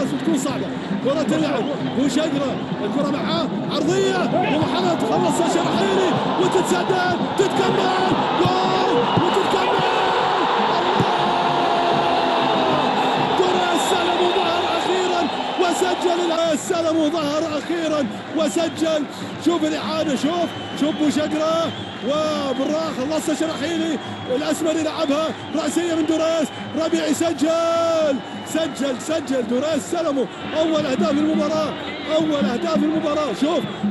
الراس بتكون صعبه. كره تلعب بوشقره، الكره معاه عرضيه ومحمد تخلص شرحيلي وتتسدد تتكمل جول وتتكمل. استلم وظهر اخيرا وسجل. استلم وظهر اخيرا وسجل. شوف الاعاده، شوف بوشقره وبالراحه خلصها شرحيلي، الاسمر يلعبها راسيه من دوريس، ربيع يسجل. سجل دوريس، استلموا اول اهداف المباراه، اول اهداف المباراه.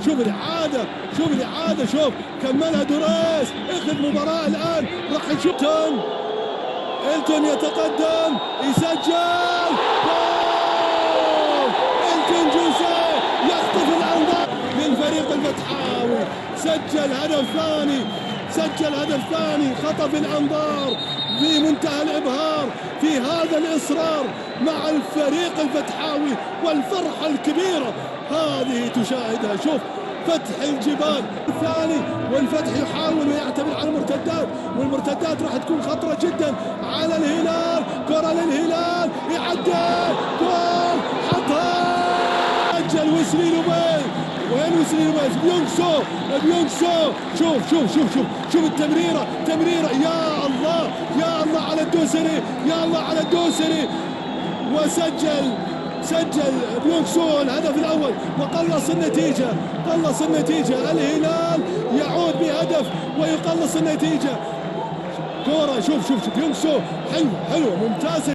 شوف الاعاده، شوف كملها دوريس. اخذ مباراه الان، راح نشوف إلتون يتقدم يسجل جول. إلتون جوزيه يخطف الأنظار للفريق الفتحاوي، سجل هدف ثاني، خطف الأنظار في منتهى الإبهار في هذا الإصرار مع الفريق الفتحاوي والفرحة الكبيرة هذه تشاهدها. شوف فتح الجبال الثاني، والفتح يحاول ويعتمد على المرتدات، والمرتدات راح تكون خطرة جدا على الهلال. كرة للهلال يعدل جول، حطها سجل ويسلي لوبيل. وين ويسلي لوبيل؟ بيونغسو. شوف التمريرة يا الله على الدوسري، وسجل بيونغسو الهدف الاول وقلص النتيجه. الهلال يعود بهدف ويقلص النتيجه. كوره، شوف بيونغسو حلو ممتاز.